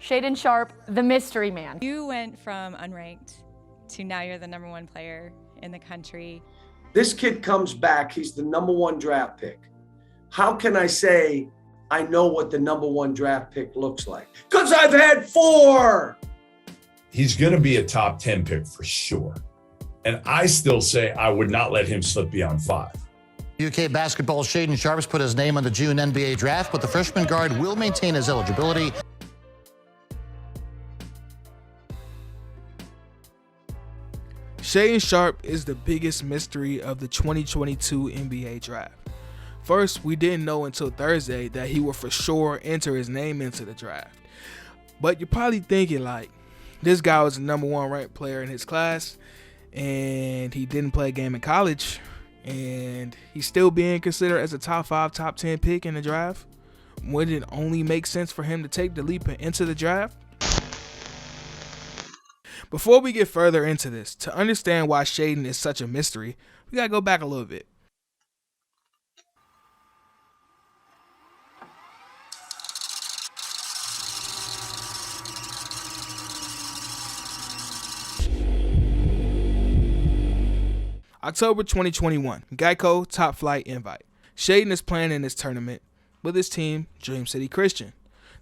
Shaedon Sharpe, the mystery man. You went from unranked to now you're the #1 player in the country. This kid comes back, he's the #1 draft pick. How can I say I know what the #1 draft pick looks like? Because I've had 4. He's going to be a top 10 pick for sure. And I still say I would not let him slip beyond 5. UK basketball's Shaedon Sharpe has put his name on the June NBA draft, but the freshman guard will maintain his eligibility. Shaedon Sharpe is the biggest mystery of the 2022 NBA draft. First, we didn't know until Thursday that he would for sure enter his name into the draft. But you're probably thinking, like, this guy was the #1 ranked player in his class, and he didn't play a game in college, and he's still being considered as a top 5, top 10 pick in the draft. Wouldn't it only make sense for him to take the leap and enter the draft? Before we get further into this, to understand why Shaedon is such a mystery, we gotta go back a little bit. October 2021, Geico Top Flight invite. Shaedon is playing in this tournament with his team, Dream City Christian.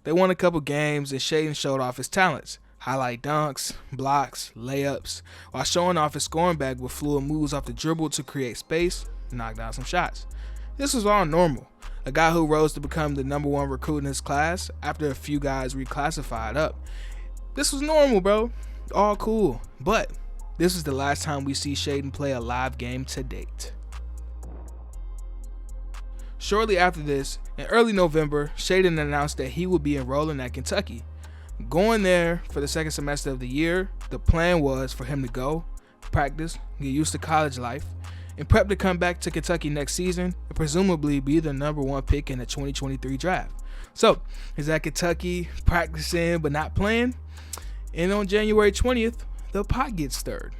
They won a couple games and Shaedon showed off his talents. Highlight dunks, blocks, layups, while showing off his scoring bag with fluid moves off the dribble to create space and knock down some shots. This was all normal. A guy who rose to become the #1 recruit in his class after a few guys reclassified up. This was normal, bro. All cool. But this is the last time we see Shaedon play a live game to date. Shortly after this, in early November, Shaedon announced that he would be enrolling at Kentucky. Going there for the second semester of the year, the plan was for him to go, practice, get used to college life, and prep to come back to Kentucky next season and presumably be the #1 pick in the 2023 draft. So, he's at Kentucky practicing but not playing, and on January 20th, the pot gets stirred.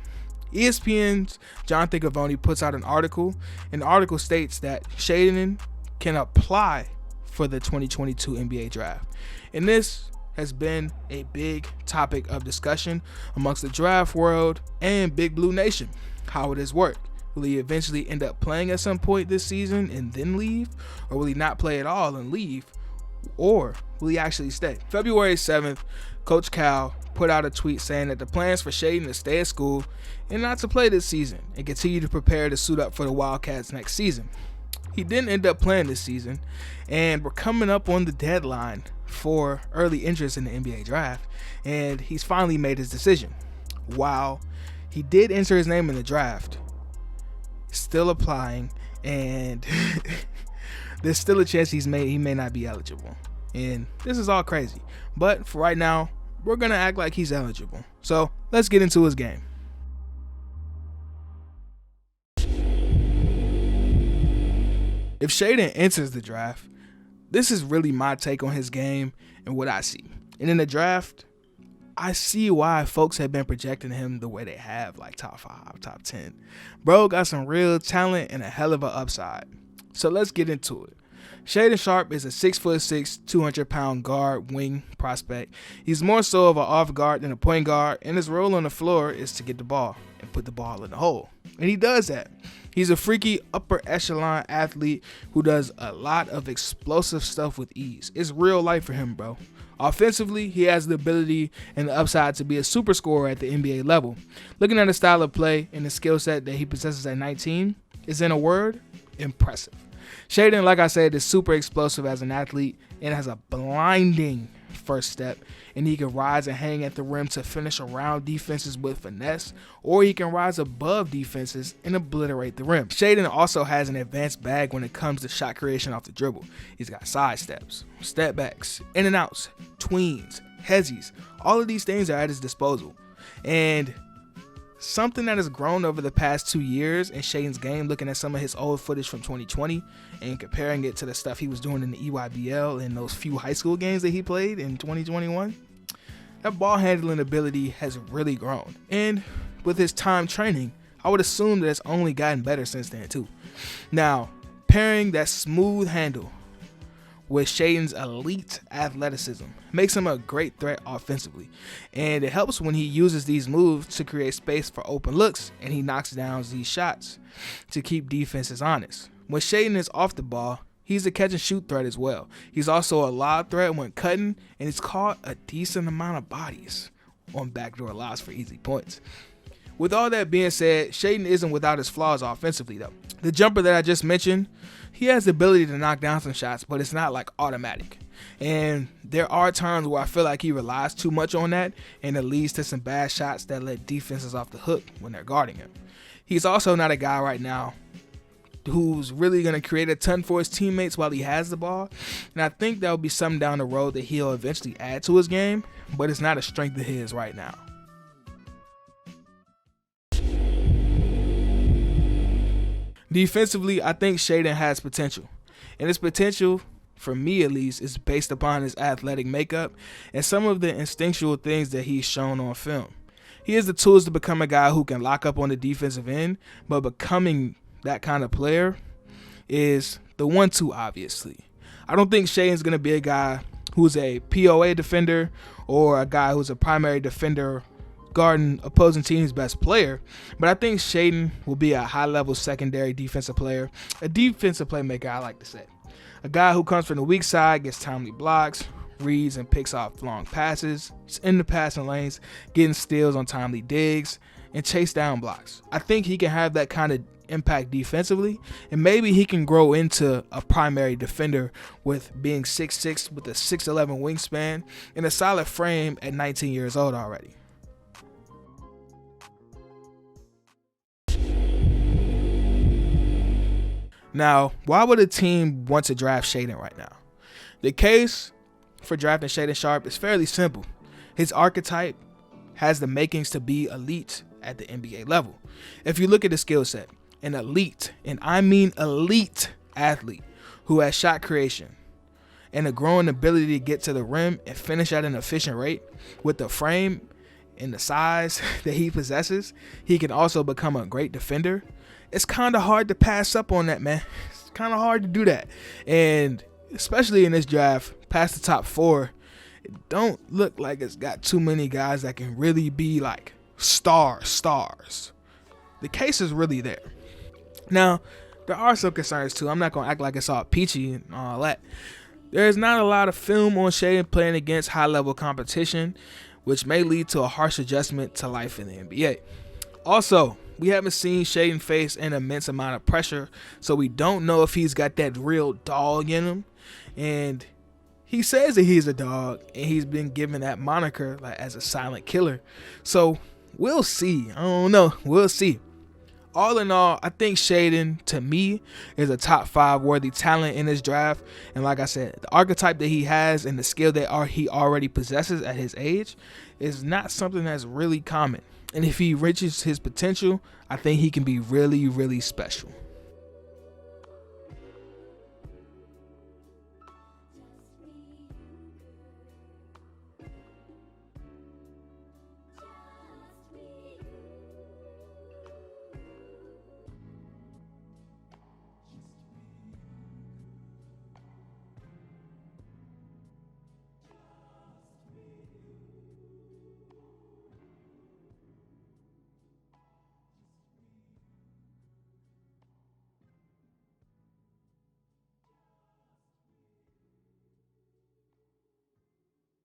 ESPN's Jonathan Gavoni puts out an article, and the article states that Shaedon can apply for the 2022 NBA draft. And this has been a big topic of discussion amongst the draft world and Big Blue Nation. How will this work? Will he eventually end up playing at some point this season and then leave? Or will he not play at all and leave? Or will he actually stay? February 7th, Coach Cal put out a tweet saying that the plans for Shaedon to stay at school and not to play this season and continue to prepare to suit up for the Wildcats next season. He didn't end up playing this season, and we're coming up on the deadline for early interest in the NBA draft, and he's finally made his decision. While he did enter his name in the draft, still applying, and there's still a chance he may not be eligible. And this is all crazy. But for right now, we're going to act like he's eligible. So let's get into his game. If Shaedon enters the draft, this is really my take on his game and what I see. And in the draft, I see why folks have been projecting him the way they have, like top 5, top 10. Bro got some real talent and a hell of an upside. So let's get into it. Shaedon Sharpe is a 6'6", 200-pound guard wing prospect. He's more so of an off guard than a point guard, and his role on the floor is to get the ball and put the ball in the hole. And he does that. He's a freaky upper echelon athlete who does a lot of explosive stuff with ease. It's real life for him, bro. Offensively, he has the ability and the upside to be a super scorer at the NBA level. Looking at his style of play and the skill set that he possesses at 19 is, in a word, impressive. Shaedon, like I said, is super explosive as an athlete and has a blinding first step, and he can rise and hang at the rim to finish around defenses with finesse, or he can rise above defenses and obliterate the rim. Shaedon also has an advanced bag when it comes to shot creation off the dribble. He's got side steps, step backs, in and outs, tweens, hezzies. All of these things are at his disposal. And something that has grown over the past 2 years in Shaedon's game, looking at some of his old footage from 2020 and comparing it to the stuff he was doing in the EYBL and those few high school games that he played in 2021, that ball handling ability has really grown. And with his time training, I would assume that it's only gotten better since then too. Now, pairing that smooth handle with Shaedon's elite athleticism. Makes him a great threat offensively, and it helps when he uses these moves to create space for open looks, and he knocks down these shots to keep defenses honest. When Shaedon is off the ball, he's a catch and shoot threat as well. He's also a lob threat when cutting, and he's caught a decent amount of bodies on backdoor lobs for easy points. With all that being said, Shaedon isn't without his flaws offensively though. The jumper that I just mentioned, he has the ability to knock down some shots, but it's not like automatic. And there are times where I feel like he relies too much on that, and it leads to some bad shots that let defenses off the hook when they're guarding him. He's also not a guy right now who's really going to create a ton for his teammates while he has the ball. And I think that will be something down the road that he'll eventually add to his game, but it's not a strength of his right now. Defensively, I think Shaedon has potential. And his potential, for me at least, is based upon his athletic makeup and some of the instinctual things that he's shown on film. He has the tools to become a guy who can lock up on the defensive end, but becoming that kind of player is the 1-2, obviously. I don't think Shaedon's going to be a guy who's a POA defender or a guy who's a primary defender guarding opposing team's best player, but I think Shaedon will be a high-level secondary defensive player, a defensive playmaker, I like to say. A guy who comes from the weak side, gets timely blocks, reads and picks off long passes, is in the passing lanes, getting steals on timely digs, and chase down blocks. I think he can have that kind of impact defensively, and maybe he can grow into a primary defender with being 6'6" with a 6'11" wingspan and a solid frame at 19 years old already. Now, why would a team want to draft Shaedon right now? The case for drafting Shaedon Sharpe is fairly simple. His archetype has the makings to be elite at the NBA level. If you look at the skill set, an elite, and I mean elite athlete who has shot creation and a growing ability to get to the rim and finish at an efficient rate with the frame and the size that he possesses, he can also become a great defender. It's kind of hard to pass up on that, man. It's kind of hard to do that. And especially in this draft, past the top 4, it don't look like it's got too many guys that can really be like stars. The case is really there. Now, there are some concerns too. I'm not going to act like it's all peachy and all that. There's not a lot of film on Shaedon playing against high-level competition, which may lead to a harsh adjustment to life in the NBA. Also, we haven't seen Shaedon face an immense amount of pressure, so we don't know if he's got that real dog in him. And he says that he's a dog, and he's been given that moniker like as a silent killer. So we'll see. I don't know. We'll see. All in all, I think Shaedon, to me, is a top 5 worthy talent in this draft. And like I said, the archetype that he has and the skill that he already possesses at his age is not something that's really common. And if he reaches his potential, I think he can be really, really special.